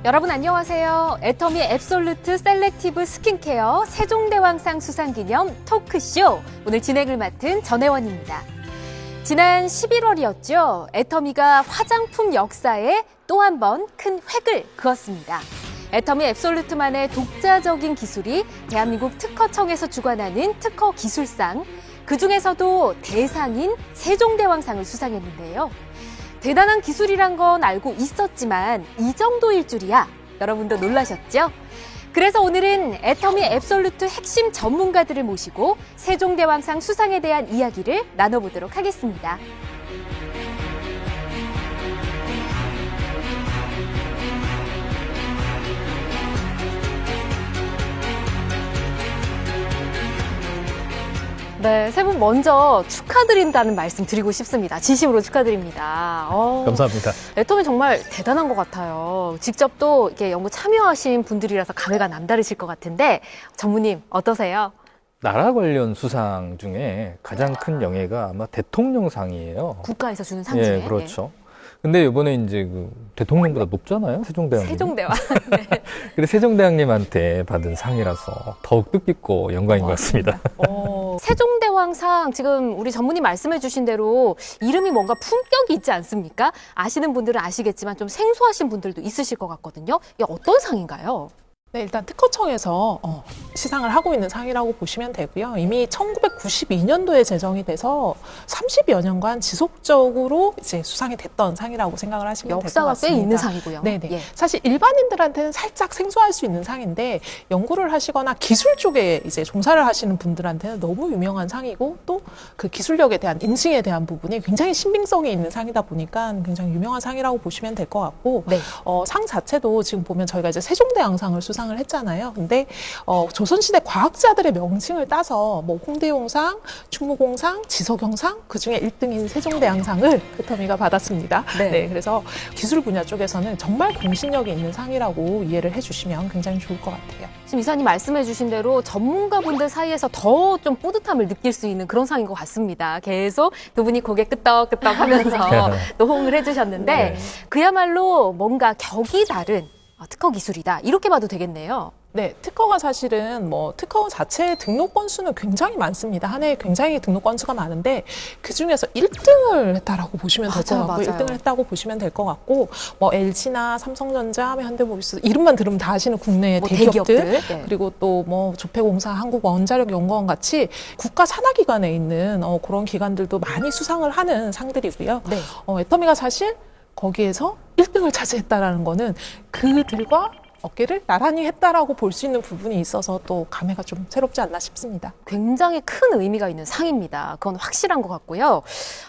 여러분 안녕하세요. 애터미 앱솔루트 셀렉티브 스킨케어 세종대왕상 수상기념 토크쇼 오늘 진행을 맡은 전혜원입니다. 지난 11월이었죠. 애터미가 화장품 역사에 또 한 번 큰 획을 그었습니다. 애터미 앱솔루트만의 독자적인 기술이 대한민국 특허청에서 주관하는 특허 기술상, 그중에서도 대상인 세종대왕상을 수상했는데요. 대단한 기술이란 건 알고 있었지만 이 정도일 줄이야. 여러분도 놀라셨죠? 그래서 오늘은 애터미 앱솔루트 핵심 전문가들을 모시고 세종대왕상 수상에 대한 이야기를 나눠보도록 하겠습니다. 네, 세 분 먼저 축하드린다는 말씀 드리고 싶습니다. 진심으로 축하드립니다. 감사합니다. 애터미 정말 대단한 것 같아요. 직접 또 이렇게 연구 참여하신 분들이라서 감회가 남다르실 것 같은데 전무님 어떠세요? 나라 관련 수상 중에 가장 큰 영예가 아마 대통령상이에요. 국가에서 주는 상 중에. 예, 그렇죠. 근데 이번에 이제 그 대통령보다 높잖아요, 세종대왕님. 세종대왕. 네. 그래서 세종대왕님한테 받은 상이라서 더욱 뜻깊고 영광인 것 같습니다. 세종대왕상 지금 우리 전무님 말씀해 주신 대로 이름이 뭔가 품격이 있지 않습니까? 아시는 분들은 아시겠지만 좀 생소하신 분들도 있으실 것 같거든요. 이게 어떤 상인가요? 네, 일단 특허청에서 시상을 하고 있는 상이라고 보시면 되고요. 이미 1992년도에 제정이 돼서 30여 년간 지속적으로 이제 수상이 됐던 상이라고 생각을 하시면 될 것 역사가 같습니다. 꽤 있는 상이고요. 네네. 예. 사실 일반인들한테는 살짝 생소할 수 있는 상인데 연구를 하시거나 기술 쪽에 이제 종사를 하시는 분들한테는 너무 유명한 상이고 또 그 기술력에 대한 인증에 대한 부분이 굉장히 신빙성이 있는 상이다 보니까 굉장히 유명한 상이라고 보시면 될 것 같고 네. 상 자체도 지금 보면 저희가 이제 세종대왕상을 수상을 했잖아요. 근데 조선시대 과학자들의 명칭을 따서 뭐 홍대용상, 충무공상, 지석영상 그중에 1등인 세종대왕상을 애터미가 받았습니다. 네. 네, 그래서 기술 분야 쪽에서는 정말 공신력이 있는 상이라고 이해를 해주시면 굉장히 좋을 것 같아요. 지금 이사님 말씀해 주신 대로 전문가분들 사이에서 더 좀 뿌듯함을 느낄 수 있는 그런 상인 것 같습니다. 계속 두 분이 고개 끄덕끄덕 하면서 또 호응을 해주셨는데 네. 그야말로 뭔가 격이 다른 특허 기술이다. 이렇게 봐도 되겠네요. 네, 특허가 사실은 뭐 특허 자체의 등록 건수는 굉장히 많습니다. 한 해에 굉장히 등록 건수가 많은데 그 중에서 1등을 했다라고 보시면 될 것 같고, 1등을 했다고 보시면 될 것 같고, 뭐 LG나 삼성전자, 현대모비스 이름만 들으면 다 아시는 국내 뭐 대기업들, 네. 그리고 또 뭐 조폐공사, 한국원자력연구원 같이 국가 산하기관에 있는 그런 기관들도 많이 수상을 하는 상들이고요. 네. 애터미가 사실 거기에서 1등을 차지했다라는 거는 그들과 어깨를 나란히 했다라고 볼 수 있는 부분이 있어서 또 감회가 좀 새롭지 않나 싶습니다. 굉장히 큰 의미가 있는 상입니다. 그건 확실한 것 같고요.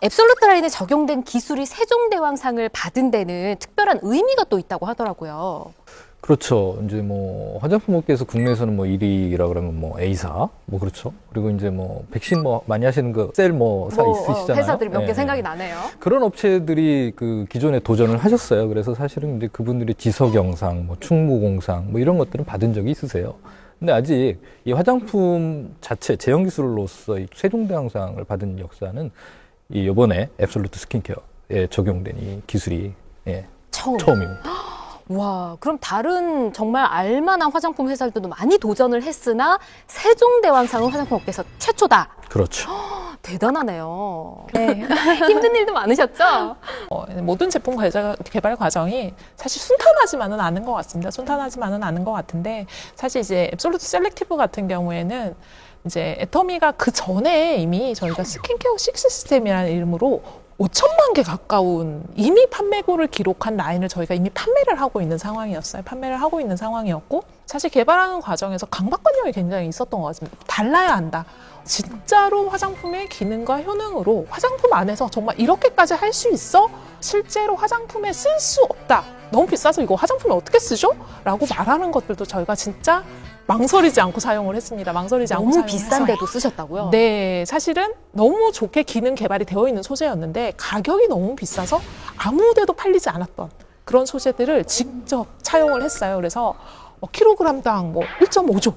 앱솔루트 라인에 적용된 기술이 세종대왕상을 받은 데는 특별한 의미가 또 있다고 하더라고요. 그렇죠. 이제 뭐 화장품 업계에서 국내에서는 뭐 1위라 그러면 뭐 A사, 뭐 그렇죠. 그리고 이제 뭐 백신 뭐 많이 하시는 그 셀 사 있으시잖아요. 회사들이 몇 개 네. 생각이 나네요. 그런 업체들이 그 기존에 도전을 하셨어요. 그래서 사실은 이제 그분들이 지석영상, 뭐 충무공상, 뭐 이런 것들은 받은 적이 있으세요. 근데 아직 이 화장품 자체 제형 기술로서 이 세종대왕상을 받은 역사는 이 이번에 앱솔루트 스킨케어에 적용된 이 기술이 처음입니다. 와, 그럼 다른 정말 알만한 화장품 회사들도 많이 도전을 했으나 세종대왕상은 화장품 업계에서 최초다. 그렇죠. 대단하네요. 네. 힘든 일도 많으셨죠? 모든 제품 개발 과정이 사실 순탄하지만은 않은 것 같습니다. 순탄하지만은 않은 것 같은데 사실 이제 앱솔루트 셀렉티브 같은 경우에는 이제 애터미가 그 전에 이미 저희가 스킨케어 6 시스템이라는 이름으로 5천만 개 가까운 이미 판매고를 기록한 라인을 저희가 이미 판매를 하고 있는 상황이었어요. 판매를 하고 있는 상황이었고 사실 개발하는 과정에서 강박관념이 굉장히 있었던 것 같습니다. 달라야 한다. 진짜로 화장품의 기능과 효능으로 화장품 안에서 정말 이렇게까지 할 수 있어? 실제로 화장품에 쓸 수 없다. 너무 비싸서 이거 화장품에 어떻게 쓰죠? 라고 말하는 것들도 저희가 진짜 망설이지 않고 사용을 했습니다. 망설이지 않고 너무 사용을 비싼데도 쓰셨다고요? 네, 사실은 너무 좋게 기능 개발이 되어 있는 소재였는데 가격이 너무 비싸서 아무 데도 팔리지 않았던 그런 소재들을 직접 차용을 했어요. 그래서 킬로그램당 뭐 1.5조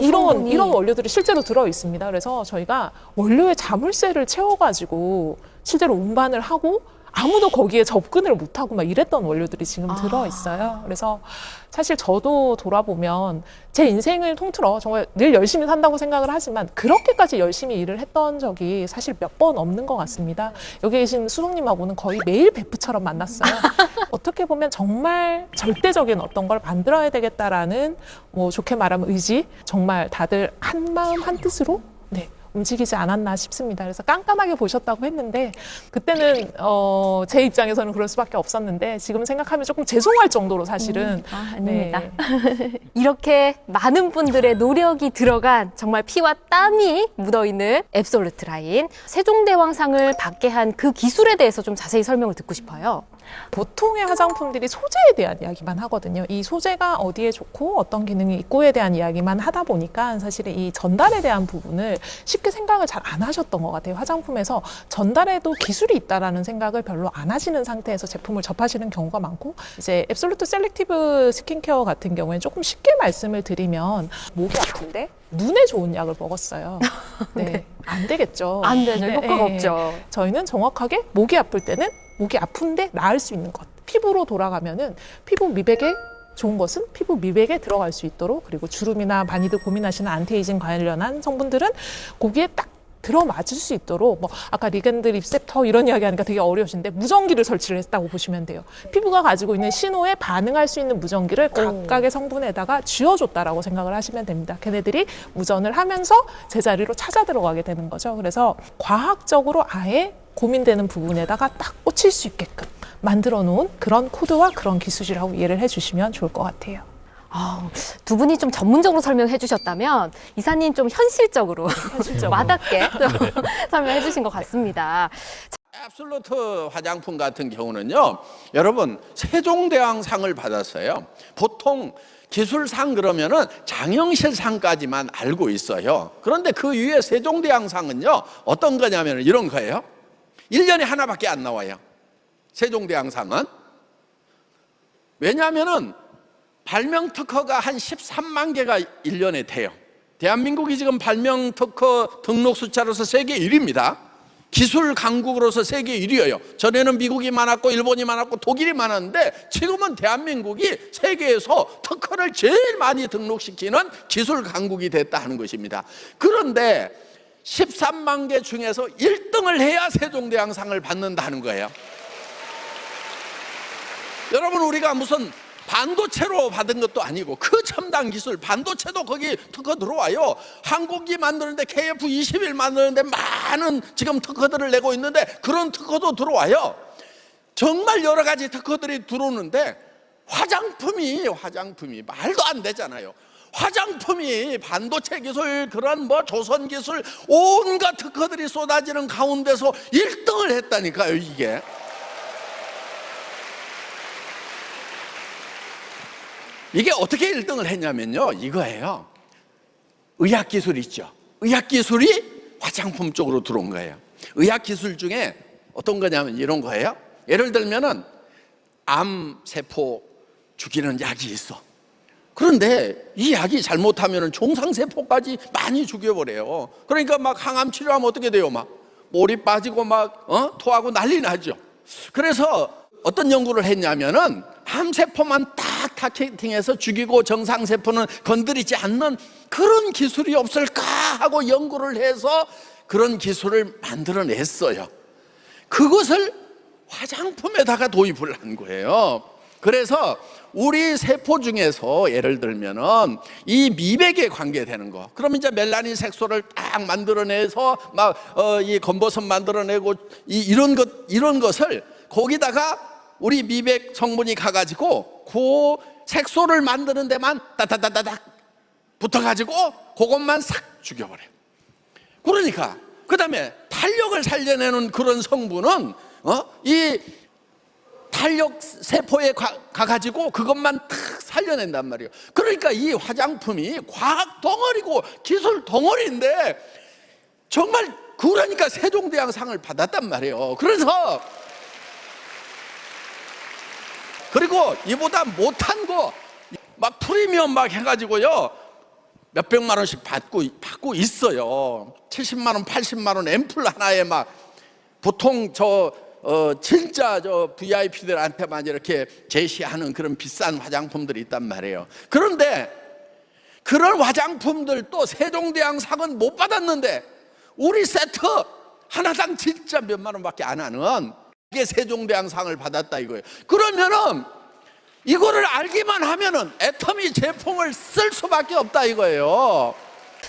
이런 원료들이 실제로 들어 있습니다. 그래서 저희가 원료의 자물쇠를 채워가지고 실제로 운반을 하고 아무도 거기에 접근을 못하고 막 이랬던 원료들이 지금 들어 있어요. 그래서 사실 저도 돌아보면 제 인생을 통틀어 정말 늘 열심히 산다고 생각을 하지만 그렇게까지 열심히 일을 했던 적이 사실 몇 번 없는 것 같습니다. 여기 계신 수석님하고는 거의 매일 베프처럼 만났어요. 어떻게 보면 정말 절대적인 어떤 걸 만들어야 되겠다라는 뭐 좋게 말하면 의지, 정말 다들 한 마음 한 뜻으로 네. 움직이지 않았나 싶습니다. 그래서 깜깜하게 보셨다고 했는데 그때는 제 입장에서는 그럴 수밖에 없었는데 지금 생각하면 조금 죄송할 정도로 사실은 아닙니다. 이렇게 많은 분들의 노력이 들어간 정말 피와 땀이 묻어있는 앱솔루트 라인 세종대왕상을 받게 한 그 기술에 대해서 좀 자세히 설명을 듣고 싶어요. 보통의 화장품들이 소재에 대한 이야기만 하거든요. 이 소재가 어디에 좋고 어떤 기능이 있고에 대한 이야기만 하다 보니까 사실 이 전달에 대한 부분을 쉽게 생각을 잘 안 하셨던 것 같아요. 화장품에서 전달에도 기술이 있다라는 생각을 별로 안 하시는 상태에서 제품을 접하시는 경우가 많고 이제 앱솔루트 셀렉티브 스킨케어 같은 경우에는 조금 쉽게 말씀을 드리면 목이 아픈데 눈에 좋은 약을 먹었어요. 네. 안 되겠죠. 안 되죠. 네, 효과가 네. 없죠. 저희는 정확하게 목이 아플 때는 목이 아픈데 나을 수 있는 것. 피부로 돌아가면은 피부 미백에 좋은 것은 피부 미백에 들어갈 수 있도록 그리고 주름이나 많이들 고민하시는 안티에이징 관련한 성분들은 거기에 딱 들어맞을 수 있도록 뭐 아까 리겐드 리셉터 이런 이야기 하니까 되게 어려우신데 무전기를 설치를 했다고 보시면 돼요. 피부가 가지고 있는 신호에 반응할 수 있는 무전기를 각각의 성분에다가 쥐어줬다라고 생각을 하시면 됩니다. 걔네들이 무전을 하면서 제자리로 찾아 들어가게 되는 거죠. 그래서 과학적으로 아예 고민되는 부분에다가 딱 꽂힐 수 있게끔 만들어 놓은 그런 코드와 그런 기술이라고 이해를 해주시면 좋을 것 같아요. 두 분이 좀 전문적으로 설명해 주셨다면 이사님 좀 현실적으로 와닿게 좀 설명해 주신 것 같습니다. 앱솔루트 화장품 같은 경우는요, 여러분 세종대왕상을 받았어요. 보통 기술상 그러면은 장영실상까지만 알고 있어요. 그런데 그 위에 세종대왕상은요 어떤 거냐면 이런 거예요. 1년에 하나밖에 안 나와요. 세종대왕상은. 왜냐하면은 발명 특허가 한 13만 개가 1년에 돼요. 대한민국이 지금 발명 특허 등록 숫자로서 세계 1위입니다. 기술 강국으로서 세계 1위예요. 전에는 미국이 많았고 일본이 많았고 독일이 많았는데 지금은 대한민국이 세계에서 특허를 제일 많이 등록시키는 기술 강국이 됐다 하는 것입니다. 그런데 13만 개 중에서 1등을 해야 세종대왕상을 받는다는 거예요. 여러분, 우리가 무슨 반도체로 받은 것도 아니고 그 첨단 기술 반도체도 거기 특허 들어와요. 항공기 만드는데 KF-21 만드는데 많은 지금 특허들을 내고 있는데 그런 특허도 들어와요. 정말 여러 가지 특허들이 들어오는데 화장품이 말도 안 되잖아요. 화장품이 반도체 기술, 그런 뭐 조선 기술, 온갖 특허들이 쏟아지는 가운데서 1등을 했다니까요, 이게. 이게 어떻게 1등을 했냐면요, 이거예요. 의학기술 있죠. 의학기술이 화장품 쪽으로 들어온 거예요. 의학기술 중에 어떤 거냐면 이런 거예요. 예를 들면은 암세포 죽이는 약이 있어. 그런데 이 약이 잘못하면 종상세포까지 많이 죽여버려요. 그러니까 막 항암 치료하면 어떻게 돼요? 막 몰이 빠지고 막 토하고 난리 나죠. 그래서 어떤 연구를 했냐면은 암세포만 딱 타겟팅해서 죽이고 정상세포는 건드리지 않는 그런 기술이 없을까 하고 연구를 해서 그런 기술을 만들어냈어요. 그것을 화장품에다가 도입을 한 거예요. 그래서 우리 세포 중에서 예를 들면은 이 미백에 관계되는 거, 그럼 이제 멜라닌 색소를 딱 만들어내서 막 이 검버섯 만들어내고 이런 것을 거기다가 우리 미백 성분이 가가지고 그 색소를 만드는 데만 따다다다닥 붙어가지고 그것만 싹 죽여버려요. 그러니까 그 다음에 탄력을 살려내는 그런 성분은 이 탄력 세포에 가가지고 그것만 탁 살려낸단 말이에요. 그러니까 이 화장품이 과학 덩어리고 기술 덩어리인데 정말 그러니까 세종대왕상을 받았단 말이에요. 그리고 이보다 못한 거 막 프리미엄 막 해가지고요 몇백만 원씩 받고 있어요. 70만 원, 80만 원 앰플 하나에 막 보통 진짜 저 VIP들한테만 이렇게 제시하는 그런 비싼 화장품들이 있단 말이에요. 그런데 그런 화장품들 또 세종대왕상은 못 받았는데 우리 세트 하나당 진짜 몇만 원밖에 안 하는 이게 세종대왕상을 받았다 이거예요. 그러면은 이거를 알기만 하면은 애터미 제품을 쓸 수밖에 없다 이거예요.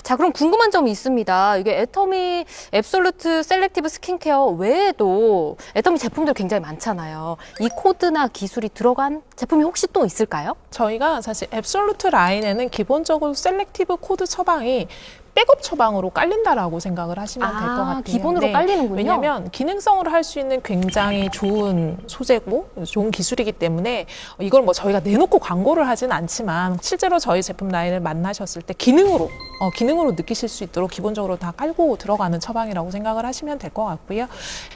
자, 그럼 궁금한 점이 있습니다. 이게 애터미 앱솔루트 셀렉티브 스킨케어 외에도 애터미 제품들 굉장히 많잖아요. 이 코드나 기술이 들어간 제품이 혹시 또 있을까요? 저희가 사실 앱솔루트 라인에는 기본적으로 셀렉티브 코드 처방이 백업 처방으로 깔린다라고 생각을 하시면 될 것 같아요. 기본으로 깔리는군요. 왜냐하면 기능성으로 할 수 있는 굉장히 좋은 소재고 좋은 기술이기 때문에 이걸 뭐 저희가 내놓고 광고를 하진 않지만 실제로 저희 제품 라인을 만나셨을 때 기능으로 느끼실 수 있도록 기본적으로 다 깔고 들어가는 처방이라고 생각을 하시면 될 것 같고요.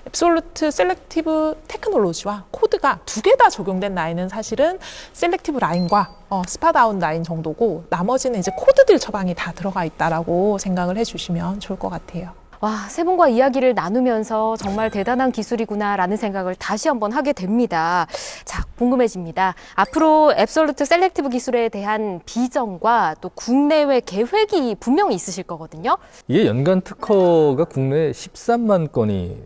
앱솔루트 셀렉티브 테크놀로지와 코드가 두 개 다 적용된 라인은 사실은 셀렉티브 라인과 스파다운 라인 정도고 나머지는 이제 코드들 처방이 다 들어가 있다라고 생각을 해주시면 좋을 것 같아요. 와, 세 분과 이야기를 나누면서 정말 대단한 기술이구나라는 생각을 다시 한번 하게 됩니다. 자, 궁금해집니다. 앞으로 앱솔루트 셀렉티브 기술에 대한 비전과 또 국내외 계획이 분명히 있으실 거거든요. 이게 연간 특허가 국내에 13만 건이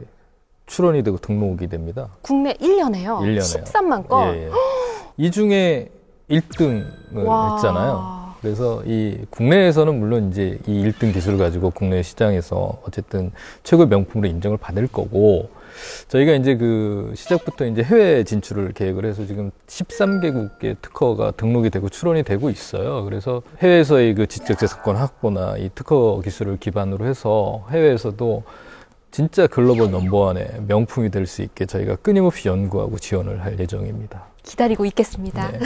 출원이 되고 등록이 됩니다. 국내 1년에요. 1년에요. 13만 건. 예, 예. 이 중에 1등을 와. 했잖아요. 그래서 이 국내에서는 물론 이제 이 1등 기술을 가지고 국내 시장에서 어쨌든 최고의 명품으로 인정을 받을 거고, 저희가 이제 그 시작부터 이제 해외 진출을 계획을 해서 지금 13개국의 특허가 등록이 되고 출원이 되고 있어요. 그래서 해외에서의 그 지적재산권 확보나 이 특허 기술을 기반으로 해서 해외에서도 진짜 글로벌 넘버원의 명품이 될 수 있게 저희가 끊임없이 연구하고 지원을 할 예정입니다. 기다리고 있겠습니다. 네.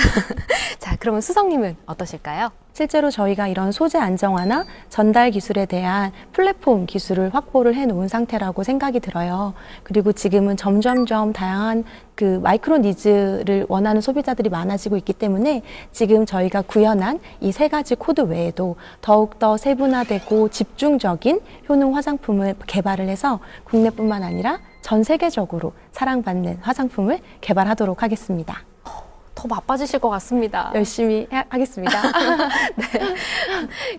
자, 그러면 수성님은 어떠실까요? 실제로 저희가 이런 소재 안정화나 전달 기술에 대한 플랫폼 기술을 확보를 해놓은 상태라고 생각이 들어요. 그리고 지금은 점점점 다양한 그 마이크로 니즈를 원하는 소비자들이 많아지고 있기 때문에 지금 저희가 구현한 이 세 가지 코드 외에도 더욱더 세분화되고 집중적인 효능 화장품을 개발을 해서 국내뿐만 아니라 전 세계적으로 사랑받는 화장품을 개발하도록 하겠습니다. 더 바빠지실 것 같습니다. 열심히 하겠습니다. 네.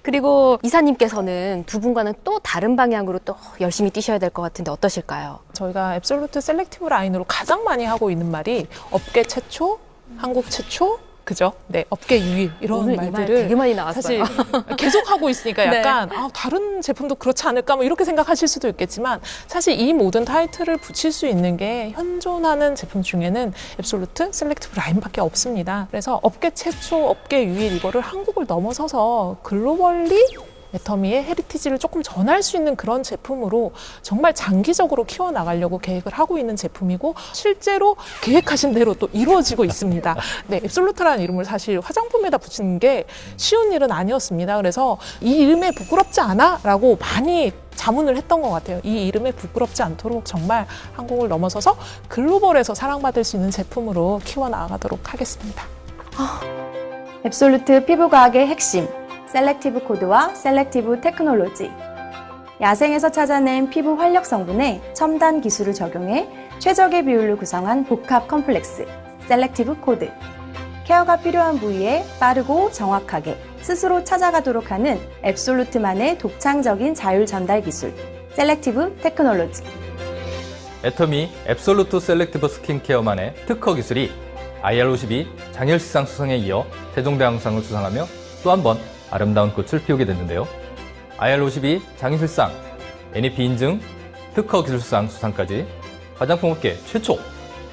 그리고 이사님께서는 두 분과는 또 다른 방향으로 또 열심히 뛰셔야 될 것 같은데 어떠실까요? 저희가 앱솔루트 셀렉티브 라인으로 가장 많이 하고 있는 말이 업계 최초, 한국 최초, 그죠? 네, 업계 유일 이런 오늘 이 말 말들을 되게 많이 나왔어요. 사실 계속 하고 있으니까 네. 약간 다른 제품도 그렇지 않을까 뭐 이렇게 생각하실 수도 있겠지만 사실 이 모든 타이틀을 붙일 수 있는 게 현존하는 제품 중에는 앱솔루트 셀렉티브 라인밖에 없습니다. 그래서 업계 최초, 업계 유일 이거를 한국을 넘어서서 글로벌리 애터미의 헤리티지를 조금 전할 수 있는 그런 제품으로 정말 장기적으로 키워나가려고 계획을 하고 있는 제품이고 실제로 계획하신 대로 또 이루어지고 있습니다. 네, 앱솔루트라는 이름을 사실 화장품에다 붙이는 게 쉬운 일은 아니었습니다. 그래서 이 이름에 부끄럽지 않아? 라고 많이 자문을 했던 것 같아요. 이 이름에 부끄럽지 않도록 정말 한국을 넘어서서 글로벌에서 사랑받을 수 있는 제품으로 키워나가도록 하겠습니다. 앱솔루트 피부과학의 핵심, 셀렉티브 코드와 셀렉티브 테크놀로지. 야생에서 찾아낸 피부 활력 성분에 첨단 기술을 적용해 최적의 비율로 구성한 복합 컴플렉스, 셀렉티브 코드. 케어가 필요한 부위에 빠르고 정확하게 스스로 찾아가도록 하는 앱솔루트만의 독창적인 자율 전달 기술, 셀렉티브 테크놀로지. 애터미 앱솔루트 셀렉티브 스킨케어만의 특허 기술이 IR52 장열시상 수상에 이어 세종대왕상을 수상하며 또 한 번 아름다운 꽃을 피우게 됐는데요. IR52 장인술상, NEP 인증, 특허 기술상 수상까지 화장품업계 최초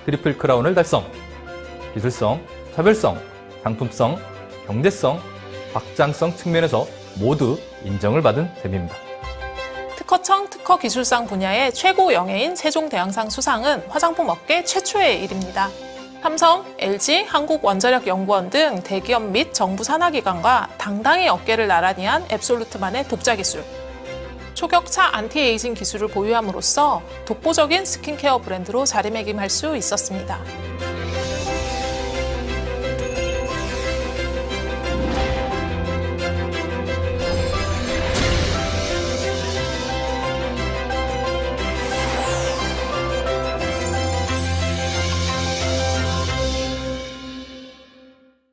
트리플 크라운을 달성. 기술성, 차별성, 상품성, 경제성, 확장성 측면에서 모두 인정을 받은 셈입니다. 특허청 특허 기술상 분야의 최고 영예인 세종대왕상 수상은 화장품 업계 최초의 일입니다. 삼성, LG, 한국원자력연구원 등 대기업 및 정부 산하기관과 당당히 어깨를 나란히 한 앱솔루트만의 독자 기술. 초격차 안티에이징 기술을 보유함으로써 독보적인 스킨케어 브랜드로 자리매김할 수 있었습니다.